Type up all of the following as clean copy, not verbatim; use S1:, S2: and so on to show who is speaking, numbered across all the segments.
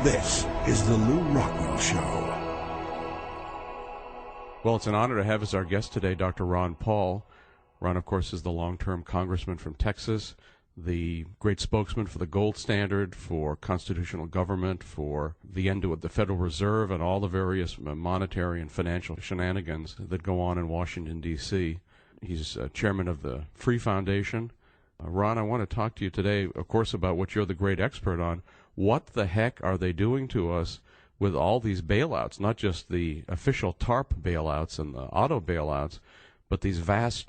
S1: This is the Lew Rockwell Show.
S2: Well, it's an honor to have as our guest today Dr. Ron Paul. Ron, of course, is the long-term congressman from Texas, the great spokesman for the gold standard, for constitutional government, for the end of the Federal Reserve, and all the various monetary and financial shenanigans that go on in Washington, D.C. He's chairman of the Free Foundation. Ron, I want to talk to you today, of course, about what you're the great expert on. What the heck are they doing to us with all these bailouts, not just the official TARP bailouts and the auto bailouts, but these vast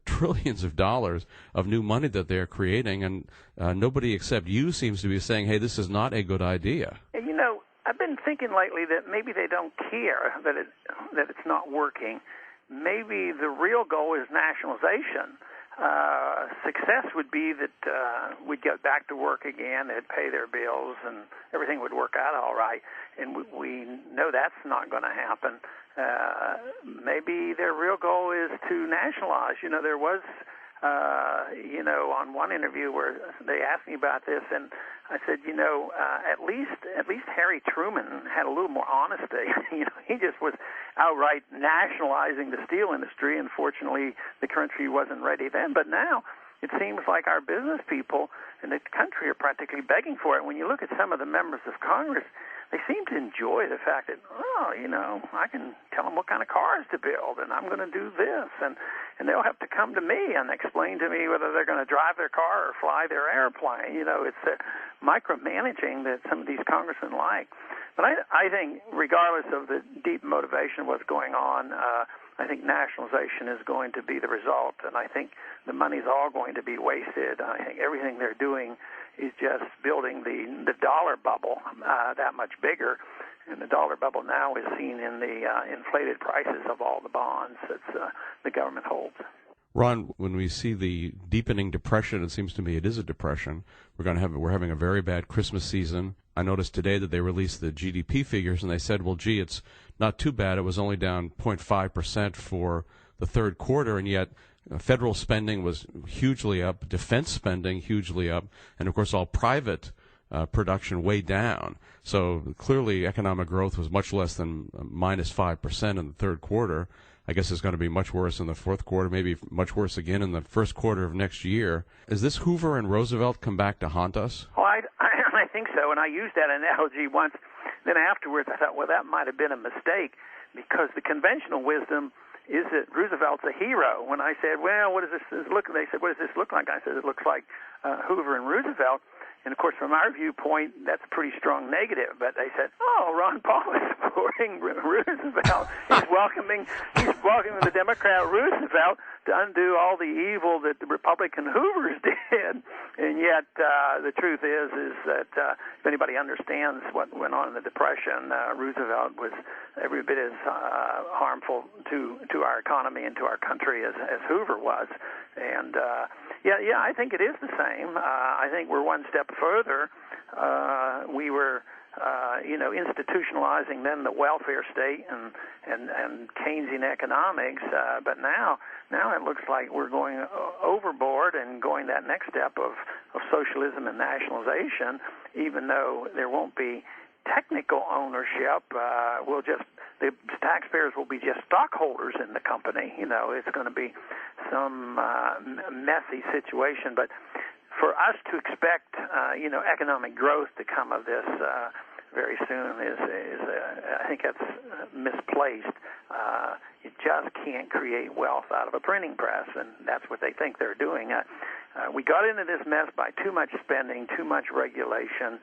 S2: trillions of dollars of new money that they're creating, and nobody except you seems to be saying, hey, this is not a good idea.
S3: You know, I've been thinking lately that maybe they don't care that it's not working. Maybe the real goal is nationalization. Success would be that we'd get back to work again, they'd pay their bills, and everything would work out all right. And we know that's not going to happen. Maybe their real goal is to nationalize. You know, there was, on one interview where they asked me about this, and I said, at least Harry Truman had a little more honesty. He just was outright nationalizing the steel industry, and fortunately the country wasn't ready then. But now it seems like our business people in the country are practically begging for it. When you look at some of the members of Congress, they seem to enjoy the fact that, I can tell them what kind of cars to build, and I'm going to do this, and they'll have to come to me and explain to me whether they're going to drive their car or fly their airplane. It's micromanaging that some of these congressmen like. But I think, regardless of the deep motivation of what's going on, I think nationalization is going to be the result, and I think the money's all going to be wasted. I think everything they're doing is just building the dollar bubble that much bigger, and the dollar bubble now is seen in the inflated prices of all the bonds that the government holds.
S2: Ron, when we see the deepening depression, it seems to me it is a depression. We're having a very bad Christmas season. I noticed today that they released the GDP figures, and they said, well, gee, it's not too bad. It was only down 0.5% for the third quarter, and yet federal spending was hugely up, defense spending hugely up, and, of course, all private production way down. So clearly economic growth was much less than minus 5% in the third quarter. I guess it's going to be much worse in the fourth quarter, maybe much worse again in the first quarter of next year. Is this Hoover and Roosevelt come back to haunt us?
S3: Oh, I think so, and I used that analogy once. Then afterwards I thought, well, that might have been a mistake, because the conventional wisdom is that Roosevelt's a hero. When I said, well, what does this look like? They said, what does this look like? I said, it looks like Hoover and Roosevelt. And, of course, from our viewpoint, that's a pretty strong negative. But they said, oh, Ron Paul is supporting Roosevelt. He's welcoming the Democrat Roosevelt to undo all the evil that the Republican Hoovers did. And yet the truth is that if anybody understands what went on in the Depression, Roosevelt was every bit as harmful to our economy and to our country as Hoover was. And, I think it is the same. I think we're one step further. We were, institutionalizing then the welfare state and Keynesian economics, but now it looks like we're going overboard and going that next step of socialism and nationalization, even though there won't be technical ownership. The taxpayers will be just stockholders in the company. It's going to be some messy situation. But for us to expect, economic growth to come of this very soon is I think that's misplaced. You just can't create wealth out of a printing press, and that's what they think they're doing. We got into this mess by too much spending, too much regulation,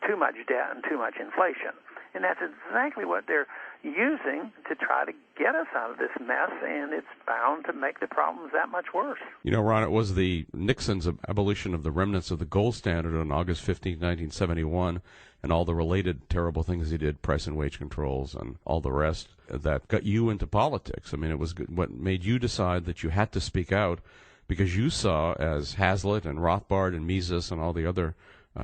S3: too much debt, and too much inflation. And that's exactly what they're using to try to get us out of this mess, and it's bound to make the problems that much worse.
S2: Ron, it was the Nixon's abolition of the remnants of the gold standard on August 15, 1971, and all the related terrible things he did, price and wage controls and all the rest, that got you into politics. I mean, it was what made you decide that you had to speak out, because you saw, as Hazlitt and Rothbard and Mises and all the other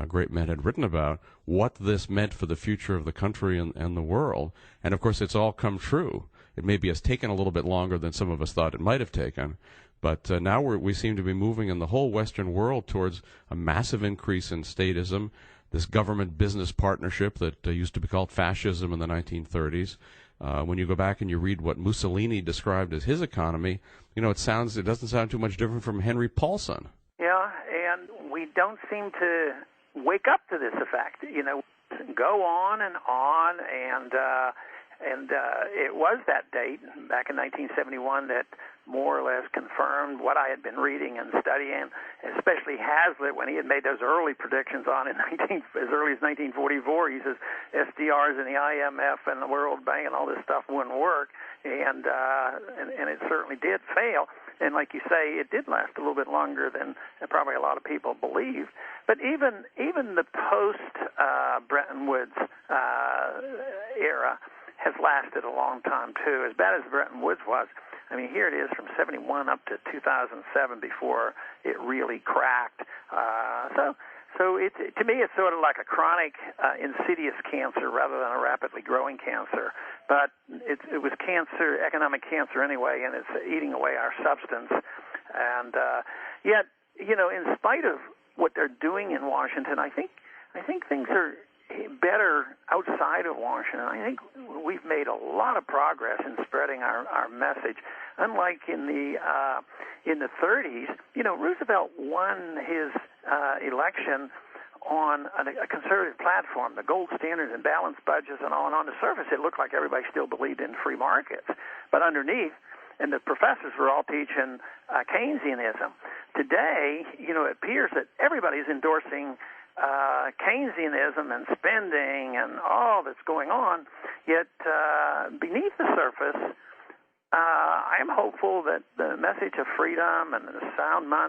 S2: great men had written about, what this meant for the future of the country and the world. And, of course, it's all come true. It maybe has taken a little bit longer than some of us thought it might have taken, but now we seem to be moving in the whole Western world towards a massive increase in statism. this government-business partnership that used to be called fascism in the 1930s. When you go back and you read what Mussolini described as his economy, it doesn't sound too much different from Henry Paulson.
S3: Yeah, and we don't seem to wake up to this effect. Go on, and it was that date back in 1971 that more or less confirmed what I had been reading and studying, especially Hazlitt when he had made those early predictions on as early as 1944. He says SDRs and the IMF and the World Bank and all this stuff wouldn't work, and it certainly did fail. And like you say, it did last a little bit longer than probably a lot of people believe. But even the post-Bretton Woods era has lasted a long time, too. As bad as Bretton Woods was, I mean, here it is from 71 up to 2007 before it really cracked. So to me, it's sort of like a chronic, insidious cancer rather than a rapidly growing cancer. But it was cancer, economic cancer anyway, and it's eating away our substance. And yet, in spite of what they're doing in Washington, I think things are better outside of Washington. I think we've made a lot of progress in spreading our message. Unlike in the 30s, Roosevelt won his election on a conservative platform, the gold standards and balanced budgets and all. And on the surface, it looked like everybody still believed in free markets, but underneath, and the professors were all teaching Keynesianism. Today, it appears that everybody's endorsing Keynesianism and spending and all that's going on, yet beneath the surface, I am hopeful that the message of freedom and the sound mind